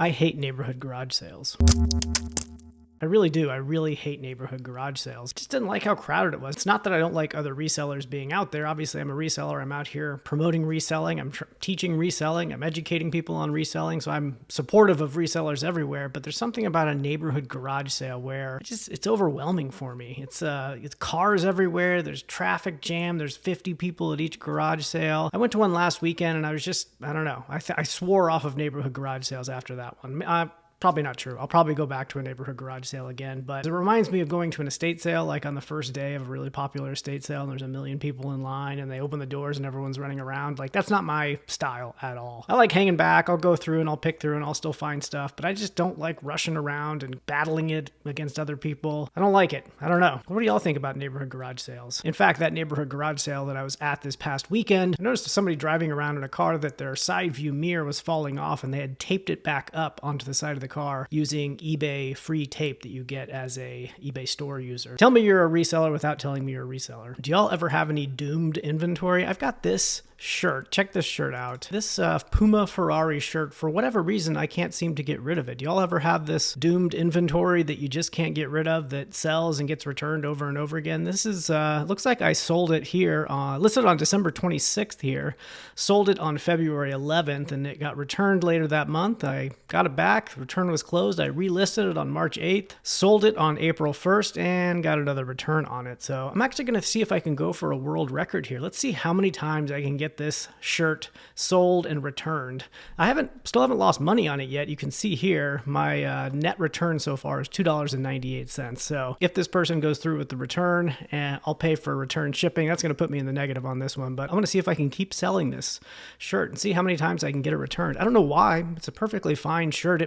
I hate neighborhood garage sales. I really do. I really hate neighborhood garage sales. Just didn't like how crowded it was. It's not that I don't like other resellers being out there. Obviously, I'm a reseller. I'm out here promoting reselling. I'm teaching reselling. I'm educating people on reselling. So I'm supportive of resellers everywhere. But there's something about a neighborhood garage sale where it's overwhelming for me. It's cars everywhere. There's traffic jam. There's 50 people at each garage sale. I went to one last weekend and I was just, I don't know. I swore off of neighborhood garage sales after that one. Probably not true. I'll probably go back to a neighborhood garage sale again, but it reminds me of going to an estate sale, like on the first day of a really popular estate sale, and there's 1 million people in line, and they open the doors and everyone's running around. Like, that's not my style at all. I like hanging back. I'll go through and I'll pick through and I'll still find stuff, but I just don't like rushing around and battling it against other people. I don't like it. I don't know. What do y'all think about neighborhood garage sales? In fact, that neighborhood garage sale that I was at this past weekend, I noticed somebody driving around in a car that their side view mirror was falling off, and they had taped it back up onto the side of the car using eBay free tape that you get as a eBay store user. Tell me you're a reseller without telling me you're a reseller. Do y'all ever have any doomed inventory? I've got this shirt. Check this shirt out. This Puma Ferrari shirt, for whatever reason, I can't seem to get rid of it. Do y'all ever have this doomed inventory that you just can't get rid of that sells and gets returned over and over again? This is, looks like I sold it here, listed on December 26th here, sold it on February 11th, and it got returned later that month. I got it back. The return was closed. I relisted it on March 8th, sold it on April 1st, and got another return on it. So I'm actually going to see if I can go for a world record here. Let's see how many times I can get this shirt sold and returned. I still haven't lost money on it yet. You can see here my net return so far is $2.98. So if this person goes through with the return, and I'll pay for return shipping, that's going to put me in the negative on this one. But I'm going to see if I can keep selling this shirt and see how many times I can get it returned. I don't know why. It's a perfectly fine shirt.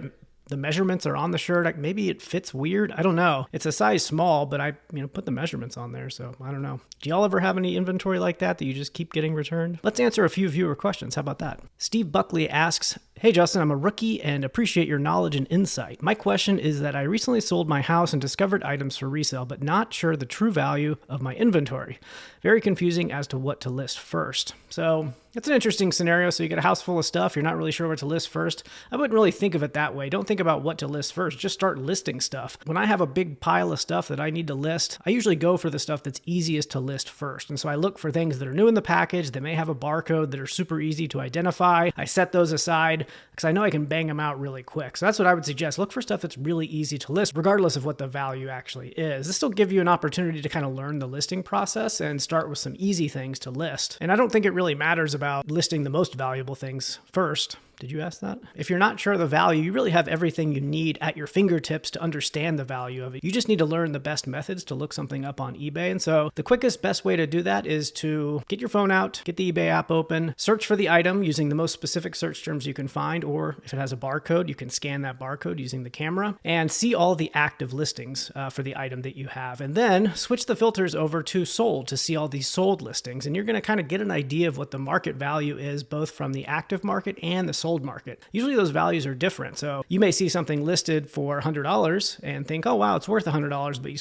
The measurements are on the shirt. Maybe it fits weird. I don't know. It's a size small, but I put the measurements on there, so I don't know. Do y'all ever have any inventory like that you just keep getting returned? Let's answer a few viewer questions. How about that? Steve Buckley asks, "Hey Justin, I'm a rookie and appreciate your knowledge and insight. My question is that I recently sold my house and discovered items for resale, but not sure the true value of my inventory. Very confusing as to what to list first." So it's an interesting scenario. So you get a house full of stuff. You're not really sure what to list first. I wouldn't really think of it that way. Don't think about what to list first. Just start listing stuff. When I have a big pile of stuff that I need to list, I usually go for the stuff that's easiest to list first. And so I look for things that are new in the package, that may have a barcode, that are super easy to identify. I set those aside because I know I can bang them out really quick. So that's what I would suggest. Look for stuff that's really easy to list, regardless of what the value actually is. This will give you an opportunity to kind of learn the listing process and start with some easy things to list. And I don't think it really matters about listing the most valuable things first. Did you ask that? If you're not sure of the value, you really have everything you need at your fingertips to understand the value of it. You just need to learn the best methods to look something up on eBay. And so the quickest, best way to do that is to get your phone out, get the eBay app open, search for the item using the most specific search terms you can find, or if it has a barcode, you can scan that barcode using the camera and see all the active listings for the item that you have. And then switch the filters over to sold to see all these sold listings. And you're going to kind of get an idea of what the market value is, both from the active market and the sold market. Usually those values are different. So you may see something listed for $100 and think, oh wow, it's worth $100, but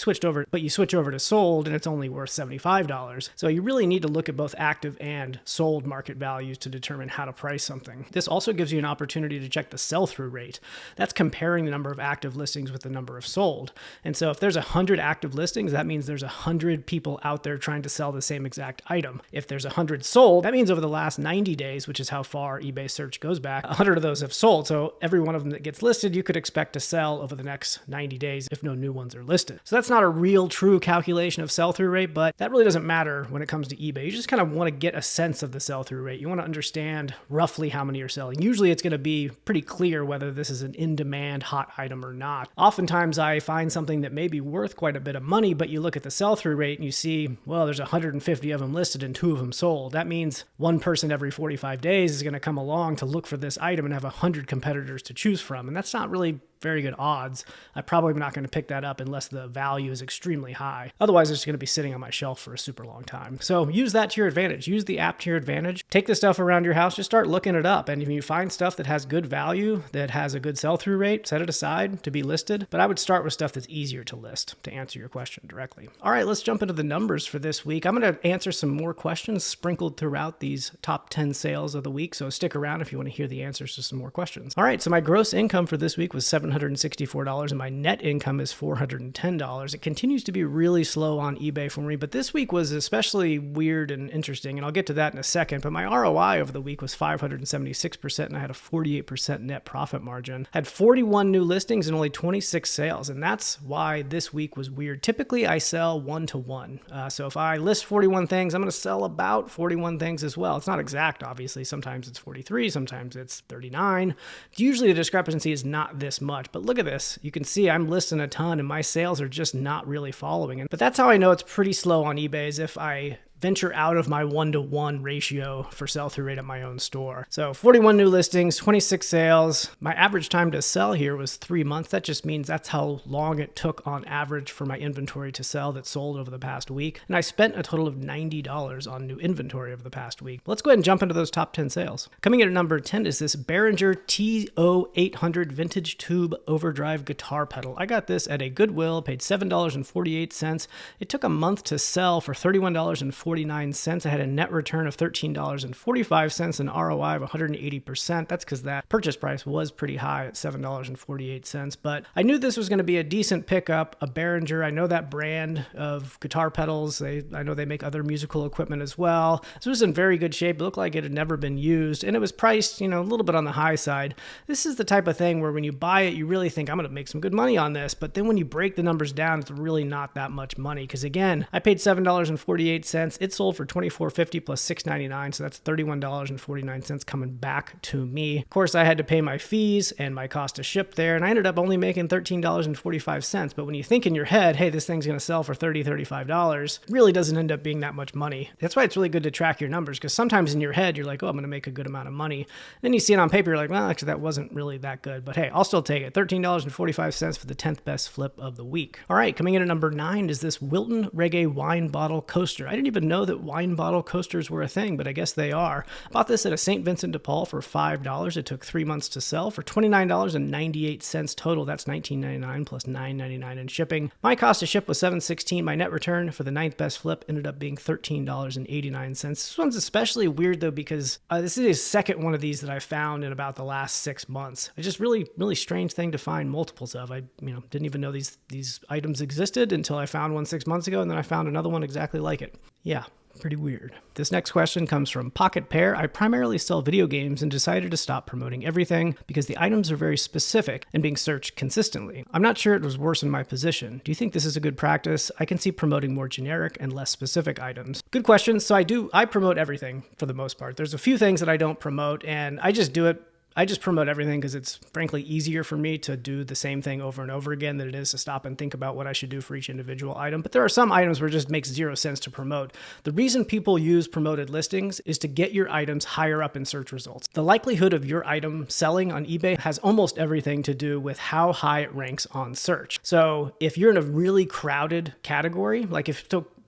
you switch over to sold and it's only worth $75. So you really need to look at both active and sold market values to determine how to price something. This also gives you an opportunity to check the sell-through rate. That's comparing the number of active listings with the number of sold. And so if there's 100 active listings, that means there's 100 people out there trying to sell the same exact item. If there's 100 sold, that means over the last 90 days, which is how far eBay search goes back, 100 of those have sold. So every one of them that gets listed, you could expect to sell over the next 90 days if no new ones are listed. So that's not a real true calculation of sell-through rate, but that really doesn't matter when it comes to eBay. You just kind of want to get a sense of the sell-through rate. You want to understand roughly how many are selling. Usually it's going to be pretty clear whether this is an in-demand hot item or not. Oftentimes I find something that may be worth quite a bit of money, but you look at the sell-through rate and you see, well, there's 150 of them listed and 2 of them sold. That means one person every 45 days is going to come along to look for this item and have 100 competitors to choose from. And that's not really very good odds, I'm probably not going to pick that up unless the value is extremely high. Otherwise, it's going to be sitting on my shelf for a super long time. So use that to your advantage. Use the app to your advantage. Take the stuff around your house, just start looking it up. And if you find stuff that has good value, that has a good sell-through rate, set it aside to be listed. But I would start with stuff that's easier to list, to answer your question directly. All right, let's jump into the numbers for this week. I'm going to answer some more questions sprinkled throughout these top 10 sales of the week. So stick around if you want to hear the answers to some more questions. All right, so my gross income for this week was $764 and my net income is $410. It continues to be really slow on eBay for me, but this week was especially weird and interesting, and I'll get to that in a second. But my ROI over the week was 576% and I had a 48% net profit margin. I had 41 new listings and only 26 sales, and that's why this week was weird. Typically, I sell 1-to-1. So if I list 41 things, I'm going to sell about 41 things as well. It's not exact, obviously. Sometimes it's 43, sometimes it's 39. Usually the discrepancy is not this much, but look at this. You can see I'm listing a ton and my sales are just not really following. But that's how I know it's pretty slow on eBay, is if I venture out of my 1-to-1 ratio for sell-through rate at my own store. So 41 new listings, 26 sales. My average time to sell here was 3 months. That just means that's how long it took on average for my inventory to sell that sold over the past week. And I spent a total of $90 on new inventory over the past week. Let's go ahead and jump into those top 10 sales. Coming in at number 10 is this Behringer TO800 vintage tube overdrive guitar pedal. I got this at a Goodwill, paid $7.48. It took a month to sell for $31.49. I had a net return of $13.45 and ROI of 180%. That's because that purchase price was pretty high at $7.48. But I knew this was going to be a decent pickup, a Behringer. I know that brand of guitar pedals. I know they make other musical equipment as well. This was in very good shape. It looked like it had never been used, and it was priced, a little bit on the high side. This is the type of thing where when you buy it, you really think, I'm going to make some good money on this. But then when you break the numbers down, it's really not that much money. Because again, I paid $7.48. It sold for $24.50 plus $6.99, so that's $31.49 coming back to me. Of course, I had to pay my fees and my cost to ship there, and I ended up only making $13.45. But when you think in your head, hey, this thing's going to sell for $30, $35, it really doesn't end up being that much money. That's why it's really good to track your numbers, because sometimes in your head, you're like, oh, I'm going to make a good amount of money. Then you see it on paper, you're like, well, actually, that wasn't really that good. But hey, I'll still take it. $13.45 for the 10th best flip of the week. All right, coming in at number 9 is this Wilton Reggae wine bottle coaster. I didn't even know that wine bottle coasters were a thing, but I guess they are. I bought this at a St. Vincent de Paul for $5. It took 3 months to sell for $29.98 total. That's $19.99 plus $9.99 in shipping. My cost to ship was $7.16. My net return for the 9th best flip ended up being $13.89. This one's especially weird though, because this is the second one of these that I found in about the last 6 months. It's just really strange thing to find multiples of. I didn't even know these items existed until I found one 6 months ago, and then I found another one exactly like it. Yeah. Pretty weird. This next question comes from Pocket Pear. I primarily sell video games and decided to stop promoting everything because the items are very specific and being searched consistently. I'm not sure it was worse in my position. Do you think this is a good practice? I can see promoting more generic and less specific items. Good question. So I promote everything for the most part. There's a few things that I don't promote, and I just do it. I just promote everything because it's frankly easier for me to do the same thing over and over again than it is to stop and think about what I should do for each individual item. But there are some items where it just makes zero sense to promote. The reason people use promoted listings is to get your items higher up in search results. The likelihood of your item selling on eBay has almost everything to do with how high it ranks on search. So if you're in a really crowded category,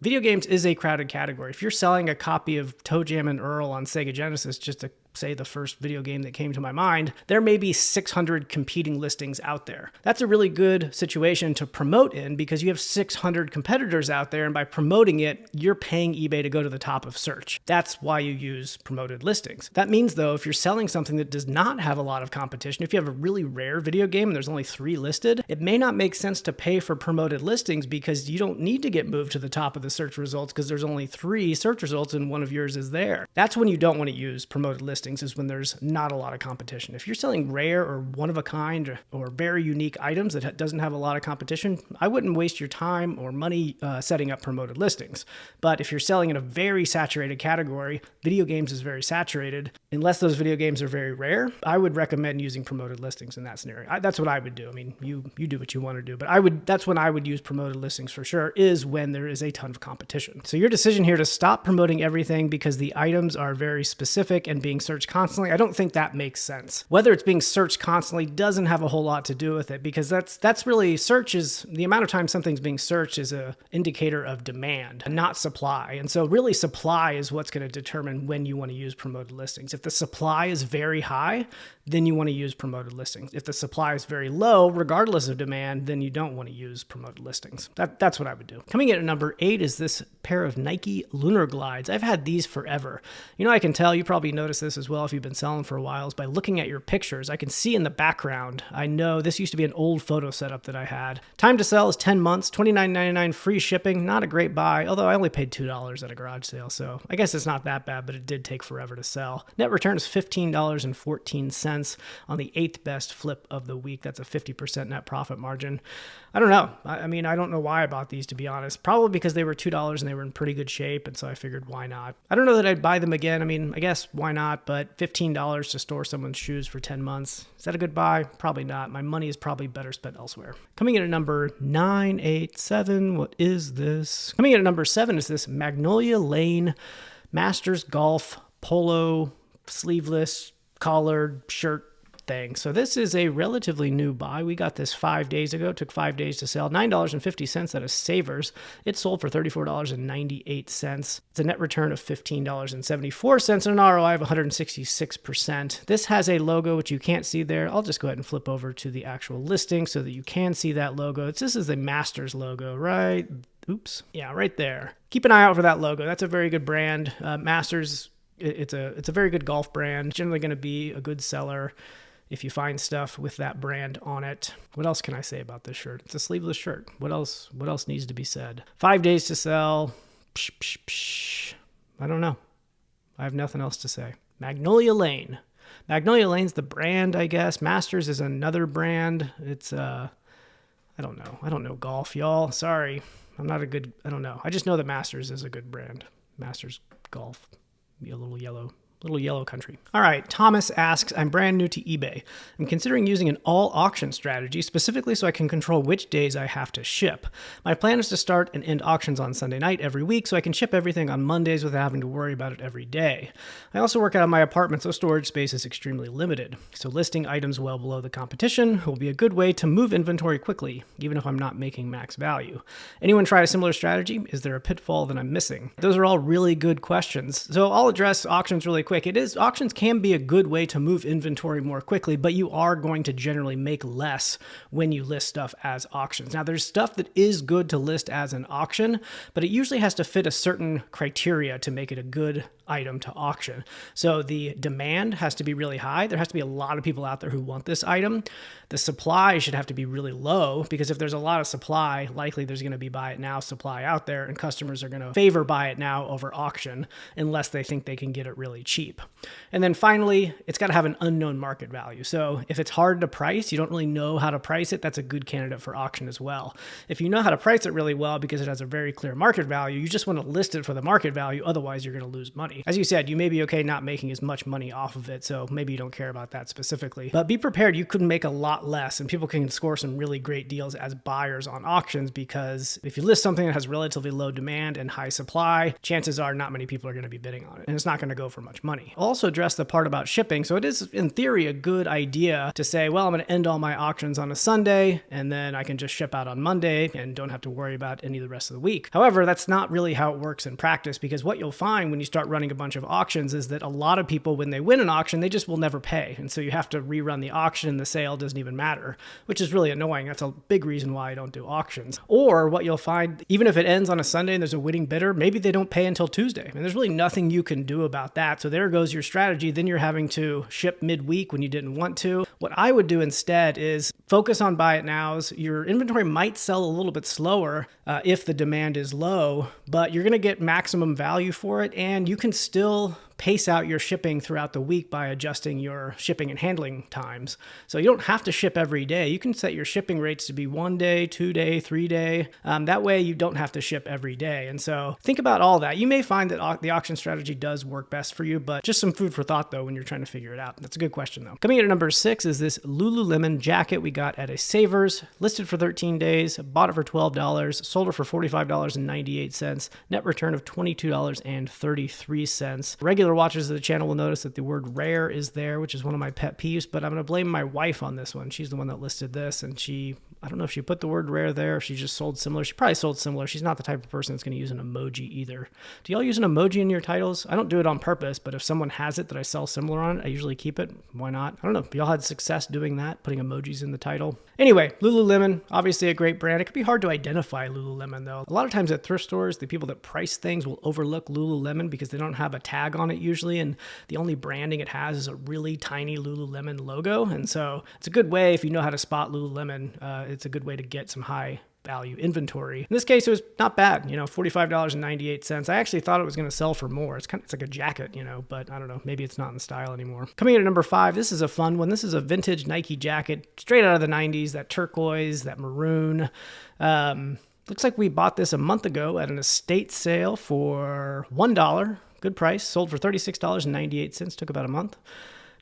video games is a crowded category. If you're selling a copy of Toe Jam and Earl on Sega Genesis, just to say the first video game that came to my mind, there may be 600 competing listings out there. That's a really good situation to promote in because you have 600 competitors out there, and by promoting it, you're paying eBay to go to the top of search. That's why you use promoted listings. That means, though, if you're selling something that does not have a lot of competition, if you have a really rare video game and there's only 3 listed, it may not make sense to pay for promoted listings because you don't need to get moved to the top of the search results because there's only 3 search results and one of yours is there. That's when you don't want to use promoted listings, is when there's not a lot of competition. If you're selling rare or one of a kind or very unique items that doesn't have a lot of competition, I wouldn't waste your time or money setting up promoted listings. But if you're selling in a very saturated category, video games is very saturated. Unless those video games are very rare, I would recommend using promoted listings in that scenario. That's what I would do. I mean, you do what you want to do, but that's when I would use promoted listings for sure, is when there is a ton of competition. So your decision here to stop promoting everything because the items are very specific and being searched searched constantly. I don't think that makes sense. Whether it's being searched constantly doesn't have a whole lot to do with it, because that's really, search is the amount of time something's being searched is an indicator of demand, not supply. And so really supply is what's going to determine when you want to use promoted listings. If the supply is very high, then you want to use promoted listings. If the supply is very low, regardless of demand, then you don't want to use promoted listings. That's what I would do. Coming in at number 8 is this pair of Nike Lunar glides. I've had these forever. You know, I can tell, you probably noticed this as well if you've been selling for a while, is by looking at your pictures. I can see in the background. I know this used to be an old photo setup that I had. Time to sell is 10 months, $29.99 free shipping. Not a great buy, although I only paid $2 at a garage sale, so I guess it's not that bad, but it did take forever to sell. Net return is $15.14 on the 8th best flip of the week. That's a 50% net profit margin. I don't know. I mean, I don't know why I bought these, to be honest. Probably because they were $2 and they were in pretty good shape, and so I figured, why not? I don't know that I'd buy them again. I mean, I guess why not? But $15 to store someone's shoes for 10 months. Is that a good buy? Probably not. My money is probably better spent elsewhere. Coming in at number 987, what is this? Coming in at number 7 is this Magnolia Lane Masters Golf Polo sleeveless collared shirt thing. So this is a relatively new buy. We got this 5 days ago. It took 5 days to sell. $9.50 at a Savers. It sold for $34.98. It's a net return of $15.74 and an ROI of 166%. This has a logo which you can't see there. I'll just go ahead and flip over to the actual listing so that you can see that logo. This is the Masters logo, right? Oops. Yeah, right there. Keep an eye out for that logo. That's a very good brand. Masters, it's a very good golf brand. Generally going to be a good seller if you find stuff with that brand on it. What else can I say about this shirt? It's a sleeveless shirt. What else needs to be said? 5 days to sell. Psh, psh, psh. I don't know. I have nothing else to say. Magnolia Lane. Magnolia Lane's the brand, I guess. Masters is another brand. It's, I don't know. I don't know golf, y'all. Sorry. I don't know. I just know that Masters is a good brand. Masters Golf. Be a little yellow country. All right, Thomas asks, I'm brand new to eBay. I'm considering using an all auction strategy, specifically so I can control which days I have to ship. My plan is to start and end auctions on Sunday night every week so I can ship everything on Mondays without having to worry about it every day. I also work out of my apartment, so storage space is extremely limited. So listing items well below the competition will be a good way to move inventory quickly, even if I'm not making max value. Anyone try a similar strategy? Is there a pitfall that I'm missing? Those are all really good questions. So I'll address auctions really quick. Auctions can be a good way to move inventory more quickly, but you are going to generally make less when you list stuff as auctions. Now, there's stuff that is good to list as an auction, but it usually has to fit a certain criteria to make it a good item to auction. So the demand has to be really high. There has to be a lot of people out there who want this item. The supply should have to be really low, because if there's a lot of supply, likely there's going to be buy it now supply out there, and customers are going to favor buy it now over auction unless they think they can get it really cheap. And then finally, it's got to have an unknown market value. So if it's hard to price, you don't really know how to price it, that's a good candidate for auction as well. If you know how to price it really well because it has a very clear market value, you just want to list it for the market value, otherwise you're going to lose money. As you said, you may be okay not making as much money off of it, so maybe you don't care about that specifically. But be prepared, you could make a lot less, and people can score some really great deals as buyers on auctions, because if you list something that has relatively low demand and high supply, chances are not many people are going to be bidding on it, and it's not going to go for much money. I'll also address the part about shipping. So it is, in theory, a good idea to say, well, I'm going to end all my auctions on a Sunday, and then I can just ship out on Monday and don't have to worry about any of the rest of the week. However, that's not really how it works in practice, because what you'll find when you start running a bunch of auctions is that a lot of people, when they win an auction, they just will never pay. And so you have to rerun the auction, and the sale doesn't even matter, which is really annoying. That's a big reason why I don't do auctions. Or what you'll find, even if it ends on a Sunday and there's a winning bidder, maybe they don't pay until Tuesday. And there's really nothing you can do about that. So there goes your strategy. Then you're having to ship midweek when you didn't want to. What I would do instead is focus on buy it nows. Your inventory might sell a little bit slower if the demand is low, but you're going to get maximum value for it, and you can still pace out your shipping throughout the week by adjusting your shipping and handling times. So you don't have to ship every day. You can set your shipping rates to be 1 day, 2 day, 3 day. That way you don't have to ship every day. And so think about all that. You may find that the auction strategy does work best for you, but just some food for thought though when you're trying to figure it out. That's a good question though. Coming in at number 6 is this Lululemon jacket we got at a Savers, listed for 13 days, bought it for $12, sold it for $45.98, net return of $22.33. Regular Regular watchers of the channel will notice that the word rare is there, which is one of my pet peeves, but I'm going to blame my wife on this one. She's the one that listed this, and I don't know if she put the word rare there, or she just sold similar. She probably sold similar. She's not the type of person that's going to use an emoji either. Do y'all use an emoji in your titles? I don't do it on purpose, but if someone has it that I sell similar on, I usually keep it. Why not? I don't know. Y'all had success doing that, putting emojis in the title. Anyway, Lululemon, obviously a great brand. It can be hard to identify Lululemon though. A lot of times at thrift stores, the people that price things will overlook Lululemon because they don't have a tag on it usually, and the only branding it has is a really tiny Lululemon logo. And so it's a good way, if you know how to spot Lululemon, it's a good way to get some high value inventory. In this case, it was not bad, $45.98. I actually thought it was going to sell for more. It's like a jacket, but I don't know, maybe it's not in style anymore. Coming in at number 5, this is a fun one. This is a vintage Nike jacket, straight out of the 90s, that turquoise, that maroon. Looks like we bought this a month ago at an estate sale for $1. Good price. Sold for $36.98. Took about a month.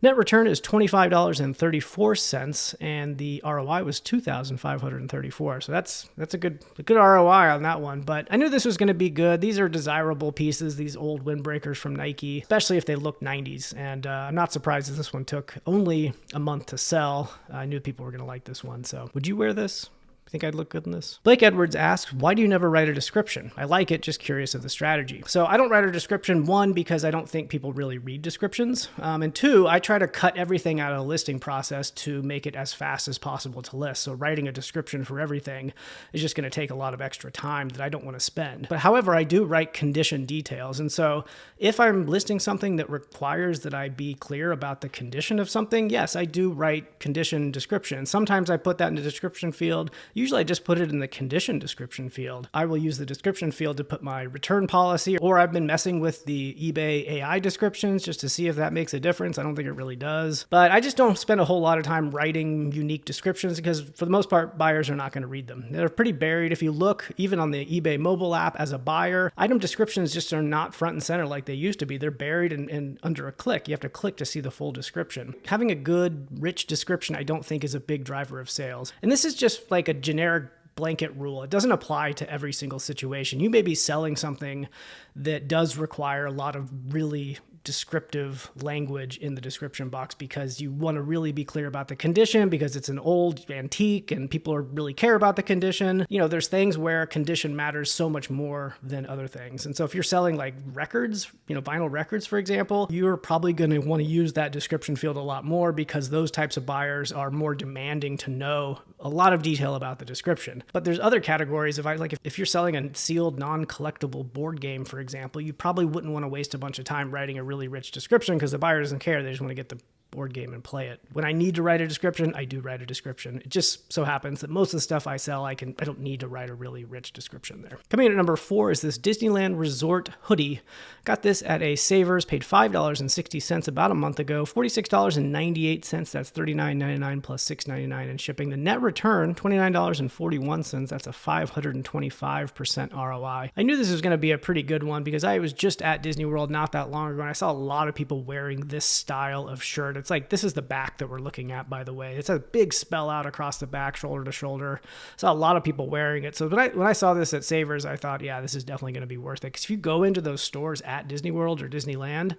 Net return is $25.34, and the ROI was $2,534. So that's a good ROI on that one. But I knew this was going to be good. These are desirable pieces, these old windbreakers from Nike, especially if they look 90s. And I'm not surprised that this one took only a month to sell. I knew people were going to like this one. So would you wear this? Think I'd look good in this? Blake Edwards asks, why do you never write a description? I like it, just curious of the strategy. So I don't write a description, one, because I don't think people really read descriptions. And two, I try to cut everything out of the listing process to make it as fast as possible to list. So writing a description for everything is just going to take a lot of extra time that I don't want to spend. But however, I do write condition details. And so if I'm listing something that requires that I be clear about the condition of something, yes, I do write condition description. Sometimes I put that in the description field. Usually I just put it in the condition description field. I will use the description field to put my return policy, or I've been messing with the eBay AI descriptions just to see if that makes a difference. I don't think it really does. But I just don't spend a whole lot of time writing unique descriptions because for the most part, buyers are not going to read them. They're pretty buried. If you look even on the eBay mobile app as a buyer, item descriptions just are not front and center like they used to be. They're buried in under a click. You have to click to see the full description. Having a good, rich description, I don't think is a big driver of sales. And this is just like a generic blanket rule. It doesn't apply to every single situation. You may be selling something that does require a lot of really descriptive language in the description box because you want to really be clear about the condition because it's an old antique and people really care about the condition. There's things where condition matters so much more than other things. And so if you're selling like records, vinyl records, for example, you're probably going to want to use that description field a lot more because those types of buyers are more demanding to know a lot of detail about the description. But there's other categories. If you're selling a sealed non-collectible board game, for example, you probably wouldn't want to waste a bunch of time writing a really rich description because the buyer doesn't care. They just want to get the board game and play it. When I need to write a description, I do write a description. It just so happens that most of the stuff I sell, I don't need to write a really rich description there. Coming in at number 4 is this Disneyland Resort hoodie. Got this at a Savers, paid $5.60 about a month ago, $46.98. That's $39.99 plus $6.99 in shipping. The net return, $29.41. That's a 525% ROI. I knew this was going to be a pretty good one because I was just at Disney World not that long ago and I saw a lot of people wearing this style of shirt. It's like, this is the back that we're looking at, by the way. It's a big spell out across the back, shoulder to shoulder. Saw a lot of people wearing it. So when I saw this at Savers, I thought, yeah, this is definitely going to be worth it. Because if you go into those stores at Disney World or Disneyland,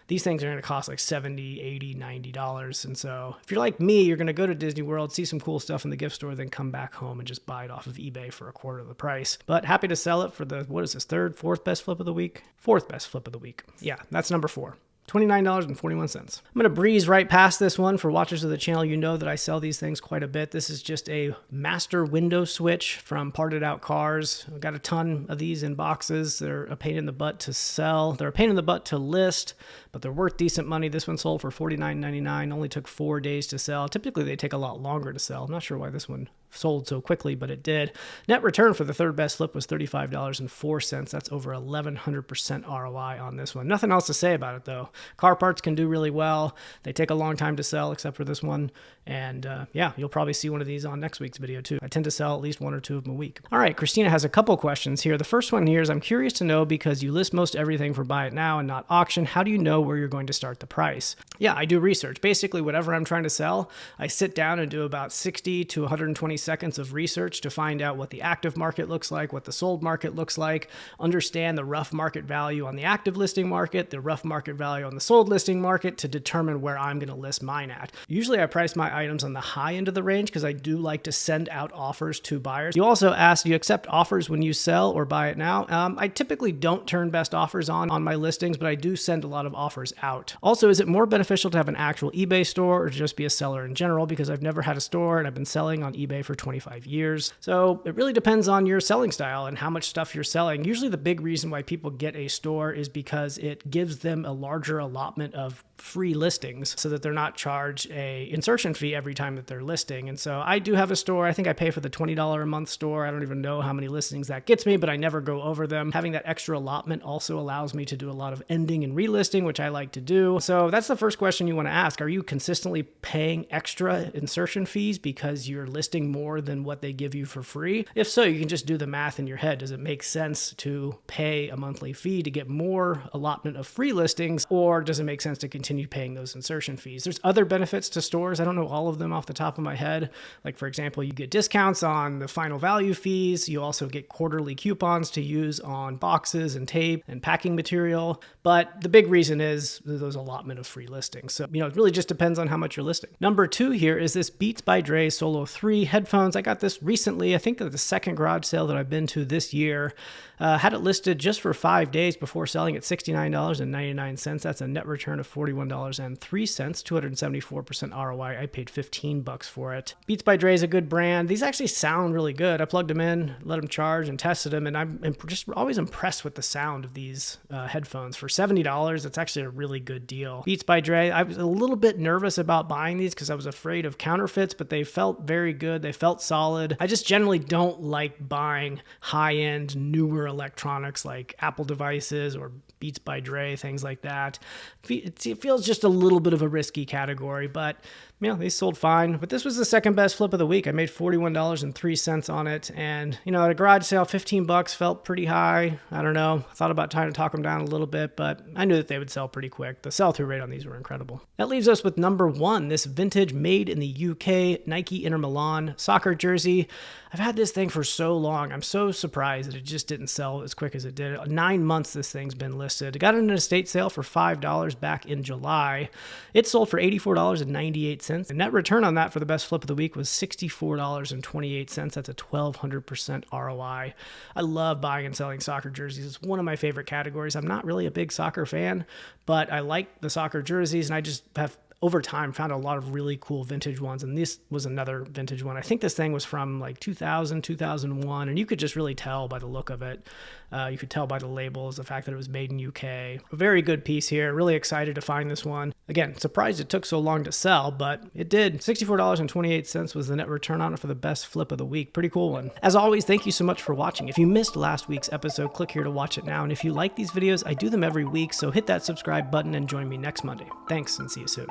these things are going to cost like $70, $80, $90. And so if you're like me, you're going to go to Disney World, see some cool stuff in the gift store, then come back home and just buy it off of eBay for a quarter of the price. But happy to sell it for the, what is this, fourth best flip of the week? Fourth best flip of the week. Yeah, that's number 4. $29.41. I'm going to breeze right past this one. For watchers of the channel, you know that I sell these things quite a bit. This is just a master window switch from Parted Out Cars. I've got a ton of these in boxes. They're a pain in the butt to sell. They're a pain in the butt to list, but they're worth decent money. This one sold for $49.99. Only took 4 days to sell. Typically, they take a lot longer to sell. I'm not sure why this one sold so quickly, but it did. Net return for the third best flip was $35.04. That's over 1,100% ROI on this one. Nothing else to say about it, though. Car parts can do really well. They take a long time to sell, except for this one. And yeah, you'll probably see one of these on next week's video too. I tend to sell at least 1 or 2 of them a week. All right, Christina has a couple questions here. The first one here is, I'm curious to know, because you list most everything for buy it now and not auction, how do you know where you're going to start the price? Yeah, I do research. Basically, whatever I'm trying to sell, I sit down and do about 60 to 120 seconds of research to find out what the active market looks like, what the sold market looks like, understand the rough market value on the active listing market, the rough market value on the sold listing market, to determine where I'm going to list mine at. Usually I price my items on the high end of the range because I do like to send out offers to buyers. You also asked, do you accept offers when you sell or buy it now? I typically don't turn best offers on my listings, but I do send a lot of offers out. Also, is it more beneficial to have an actual eBay store or to just be a seller in general? Because I've never had a store and I've been selling on eBay for 25 years. So it really depends on your selling style and how much stuff you're selling. Usually the big reason why people get a store is because it gives them a larger allotment of free listings so that they're not charged a insertion fee every time that they're listing. And so I do have a store. I think I pay for the $20 a month store. I don't even know how many listings that gets me, but I never go over them. Having that extra allotment also allows me to do a lot of ending and relisting, which I like to do. So that's the first question you want to ask. Are you consistently paying extra insertion fees because you're listing more than what they give you for free? If so, you can just do the math in your head. Does it make sense to pay a monthly fee to get more allotment of free listings, or does it make sense to continue paying those insertion fees? There's other benefits to stores. I don't know all of them off the top of my head. Like, for example, you get discounts on the final value fees. You also get quarterly coupons to use on boxes and tape and packing material. But the big reason is those allotment of free listings. So, it really just depends on how much you're listing. Number 2 here is this Beats by Dre Solo 3 headphones. I got this recently. I think that the second garage sale that I've been to this year. Had it listed just for 5 days before selling at $69.99. That's a net return of $41.03, 274% ROI. I paid $15 for it. Beats by Dre is a good brand. These actually sound really good. I plugged them in, let them charge, and tested them, and I'm just always impressed with the sound of these headphones. For $70, it's actually a really good deal. Beats by Dre, I was a little bit nervous about buying these because I was afraid of counterfeits, but they felt very good. They felt solid. I just generally don't like buying high-end, newer electronics like Apple devices or Beats by Dre, things like that. It feels just a little bit of a risky category, but they sold fine. But this was the second best flip of the week. I made $41.03 on it. And, at a garage sale, $15 felt pretty high. I don't know. I thought about trying to talk them down a little bit, but I knew that they would sell pretty quick. The sell-through rate on these were incredible. That leaves us with number 1, this vintage made in the UK Nike Inter Milan soccer jersey. I've had this thing for so long. I'm so surprised that it just didn't sell as quick as it did. 9 months this thing's been listed. I got it in an estate sale for $5 back in July. It sold for $84.98. The net return on that for the best flip of the week was $64.28. That's a 1,200% ROI. I love buying and selling soccer jerseys. It's one of my favorite categories. I'm not really a big soccer fan, but I like the soccer jerseys, and I just have over time found a lot of really cool vintage ones, and this was another vintage one. I think this thing was from like 2000, 2001, and you could just really tell by the look of it. You could tell by the labels, the fact that it was made in UK. A very good piece here. Really excited to find this one. Again, surprised it took so long to sell, but it did. $64.28 was the net return on it for the best flip of the week. Pretty cool one. As always, thank you so much for watching. If you missed last week's episode, click here to watch it now. And if you like these videos, I do them every week, so hit that subscribe button and join me next Monday. Thanks, and see you soon.